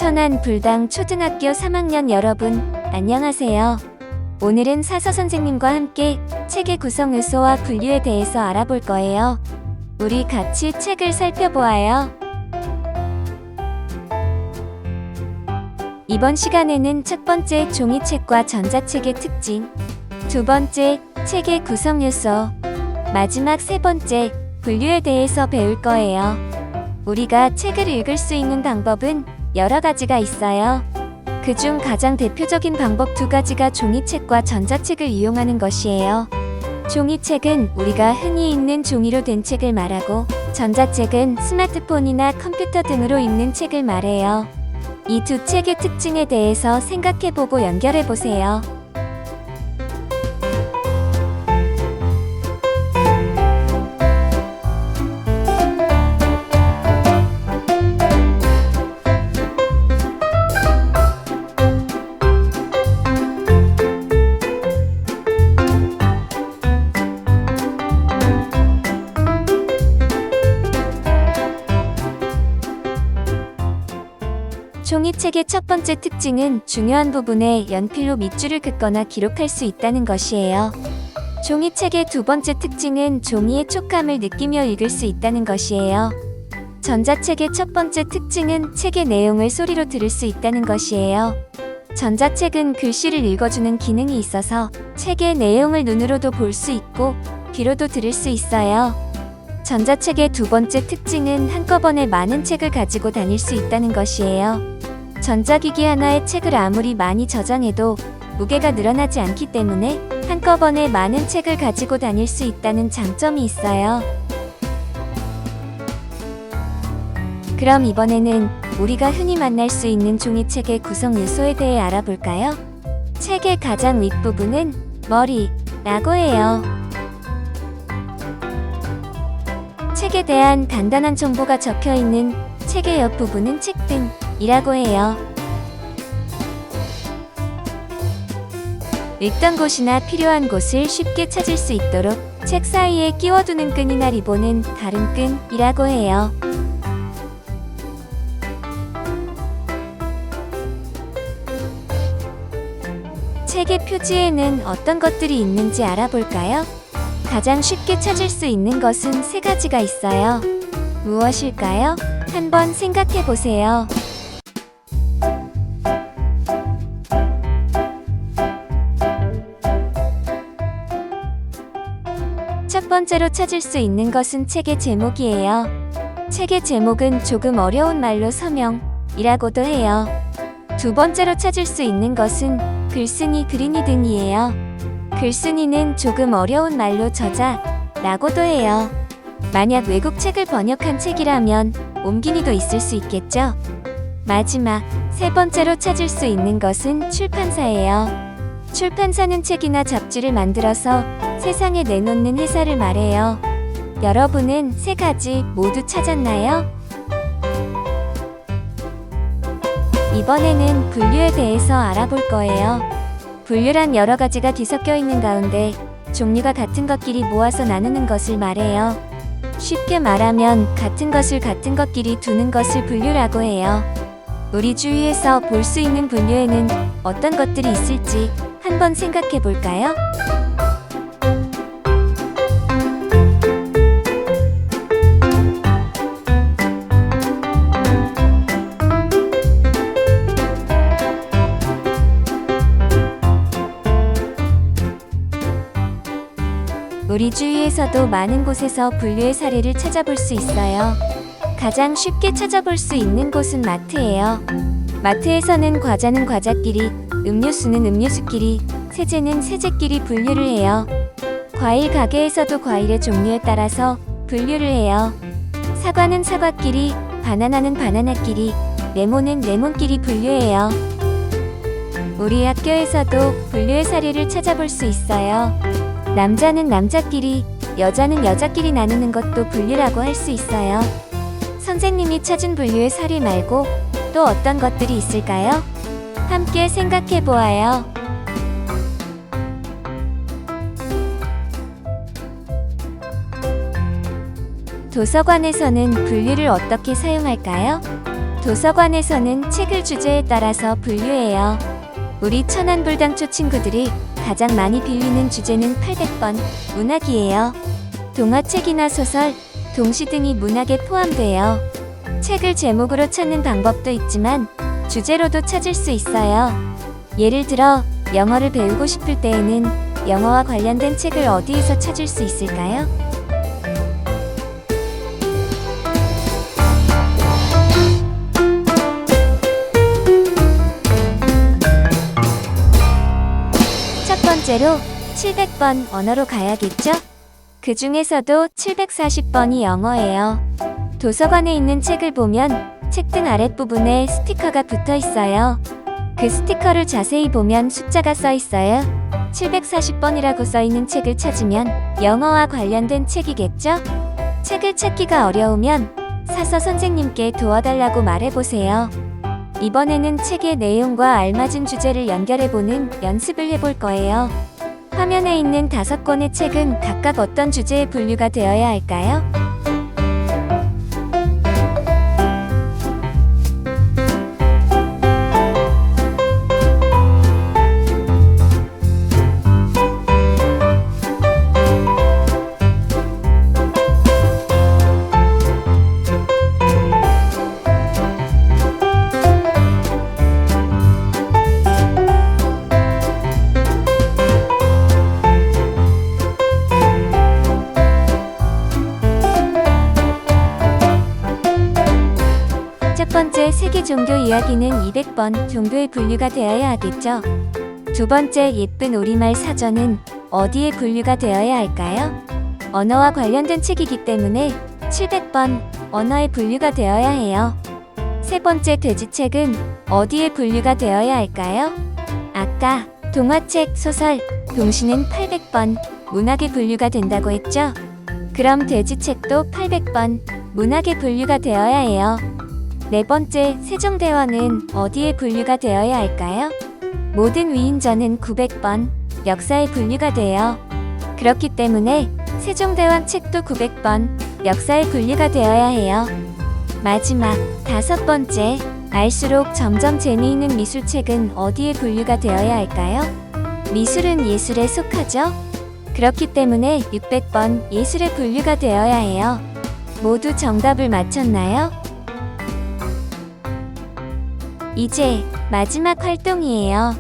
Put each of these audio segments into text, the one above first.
천안 불당 초등학교 3학년 여러분, 안녕하세요. 오늘은 사서 선생님과 함께 책의 구성 요소와 분류에 대해서 알아볼 거예요. 우리 같이 책을 살펴보아요. 이번 시간에는 첫 번째 종이책과 전자책의 특징, 두 번째 책의 구성 요소, 마지막 세 번째 분류에 대해서 배울 거예요. 우리가 책을 읽을 수 있는 방법은 여러 가지가 있어요. 그중 가장 대표적인 방법 두 가지가 종이책과 전자책을 이용하는 것이에요. 종이책은 우리가 흔히 읽는 종이로 된 책을 말하고, 전자책은 스마트폰이나 컴퓨터 등으로 읽는 책을 말해요. 이 두 책의 특징에 대해서 생각해보고 연결해보세요. 종이책의 첫 번째 특징은 중요한 부분에 연필로 밑줄을 긋거나 기록할 수 있다는 것이에요. 종이책의 두 번째 특징은 종이의 촉감을 느끼며 읽을 수 있다는 것이에요. 전자책의 첫 번째 특징은 책의 내용을 소리로 들을 수 있다는 것이에요. 전자책은 글씨를 읽어주는 기능이 있어서 책의 내용을 눈으로도 볼 수 있고 귀로도 들을 수 있어요. 전자책의 두 번째 특징은 한꺼번에 많은 책을 가지고 다닐 수 있다는 것이에요. 전자기기 하나의 책을 아무리 많이 저장해도 무게가 늘어나지 않기 때문에 한꺼번에 많은 책을 가지고 다닐 수 있다는 장점이 있어요. 그럼 이번에는 우리가 흔히 만날 수 있는 종이책의 구성 요소에 대해 알아볼까요? 책의 가장 윗부분은 머리라고 해요. 책에 대한 간단한 정보가 적혀 있는 책의 옆부분은 책등이라고 해요. 읽던 곳이나 필요한 곳을 쉽게 찾을 수 있도록 책 사이에 끼워두는 끈이나 리본은 가름끈이라고 해요. 책의 표지에는 어떤 것들이 있는지 알아볼까요? 가장 쉽게 찾을 수 있는 것은 세 가지가 있어요. 무엇일까요? 한번 생각해 보세요. 첫 번째로 찾을 수 있는 것은 책의 제목이에요. 책의 제목은 조금 어려운 말로 서명이라고도 해요. 두 번째로 찾을 수 있는 것은 글쓴이, 그린이 등이에요. 글쓴이는 조금 어려운 말로 저자라고도 해요. 만약 외국 책을 번역한 책이라면 옮긴이도 있을 수 있겠죠? 마지막, 세 번째로 찾을 수 있는 것은 출판사예요. 출판사는 책이나 잡지를 만들어서 세상에 내놓는 회사를 말해요. 여러분은 세 가지 모두 찾았나요? 이번에는 분류에 대해서 알아볼 거예요. 분류란 여러 가지가 뒤섞여 있는 가운데 종류가 같은 것끼리 모아서 나누는 것을 말해요. 쉽게 말하면 같은 것을 같은 것끼리 두는 것을 분류라고 해요. 우리 주위에서 볼 수 있는 분류에는 어떤 것들이 있을지 한번 생각해 볼까요? 우리 주위에서도 많은 곳에서 분류의 사례를 찾아볼 수 있어요. 가장 쉽게 찾아볼 수 있는 곳은 마트예요. 마트에서는 과자는 과자끼리, 음료수는 음료수끼리, 세제는 세제끼리 분류를 해요. 과일 가게에서도 과일의 종류에 따라서 분류를 해요. 사과는 사과끼리, 바나나는 바나나끼리, 레몬은 레몬끼리 분류해요. 우리 학교에서도 분류의 사례를 찾아볼 수 있어요. 남자는 남자끼리, 여자는 여자끼리 나누는 것도 분류라고 할 수 있어요. 선생님이 찾은 분류의 사례 말고 또 어떤 것들이 있을까요? 함께 생각해 보아요. 도서관에서는 분류를 어떻게 사용할까요? 도서관에서는 책을 주제에 따라서 분류해요. 우리 천안불당초 친구들이 가장 많이 빌리는 주제는 800번 문학이에요. 동화책이나 소설, 동시 등이 문학에 포함돼요. 책을 제목으로 찾는 방법도 있지만 주제로도 찾을 수 있어요. 예를 들어 영어를 배우고 싶을 때에는 영어와 관련된 책을 어디에서 찾을 수 있을까요? 첫 번째로 700번 언어로 가야겠죠? 그 중에서도 740번이 영어예요. 도서관에 있는 책을 보면 책등 아랫부분에 스티커가 붙어 있어요. 그 스티커를 자세히 보면 숫자가 써 있어요. 740번이라고 써 있는 책을 찾으면 영어와 관련된 책이겠죠? 책을 찾기가 어려우면 사서 선생님께 도와달라고 말해보세요. 이번에는 책의 내용과 알맞은 주제를 연결해보는 연습을 해볼 거예요. 화면에 있는 5권의 책은 각각 어떤 주제에 분류가 되어야 할까요? 첫 번째 세계 종교 이야기는 200번 정도의 분류가 되어야 하겠죠. 두 번째 예쁜 우리말 사전은 어디에 분류가 되어야 할까요? 언어와 관련된 책이기 때문에 700번 언어에 분류가 되어야 해요. 세 번째 돼지책은 어디에 분류가 되어야 할까요? 아까 동화책, 소설, 동시는 800번 문학에 분류가 된다고 했죠? 그럼 돼지책도 800번 문학에 분류가 되어야 해요. 네 번째, 세종대왕은 어디에 분류가 되어야 할까요? 모든 위인전은 900번 역사에 분류가 돼요. 그렇기 때문에 세종대왕 책도 900번 역사에 분류가 되어야 해요. 마지막, 5번째, 알수록 점점 재미있는 미술책은 어디에 분류가 되어야 할까요? 미술은 예술에 속하죠? 그렇기 때문에 600번 예술에 분류가 되어야 해요. 모두 정답을 맞췄나요? 이제 마지막 활동이에요.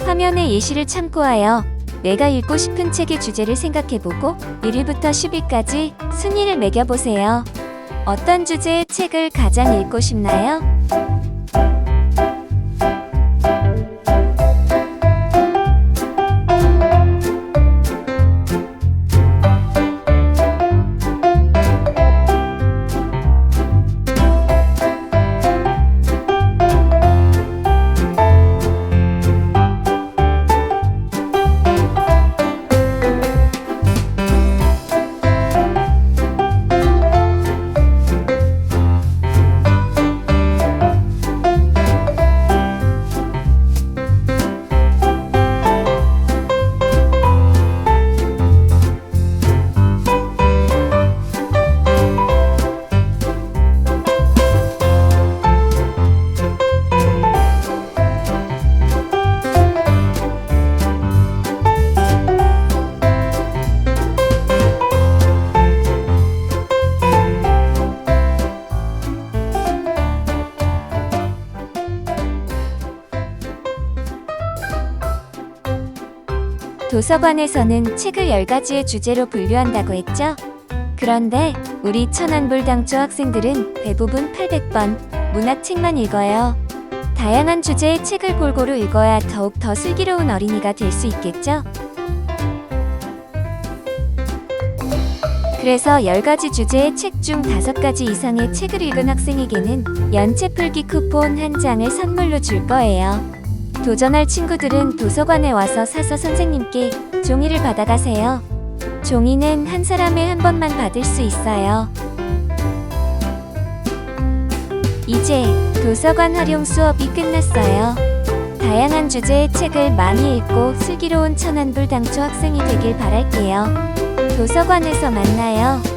화면의 예시를 참고하여 내가 읽고 싶은 책의 주제를 생각해보고 1위부터 10위까지 순위를 매겨보세요. 어떤 주제의 책을 가장 읽고 싶나요? 도서관에서는 책을 10가지의 주제로 분류한다고 했죠? 그런데 우리 천안불당초 학생들은 대부분 800번 문학책만 읽어요. 다양한 주제의 책을 골고루 읽어야 더욱 더 슬기로운 어린이가 될 수 있겠죠? 그래서 10가지 주제의 책 중 5가지 이상의 책을 읽은 학생에게는 연체 풀기 쿠폰 한 장을 선물로 줄 거예요. 도전할 친구들은 도서관에 와서 사서 선생님께 종이를 받아가세요. 종이는 한 사람에 한 번만 받을 수 있어요. 이제 도서관 활용 수업이 끝났어요. 다양한 주제의 책을 많이 읽고 슬기로운 천안불당초 학생이 되길 바랄게요. 도서관에서 만나요.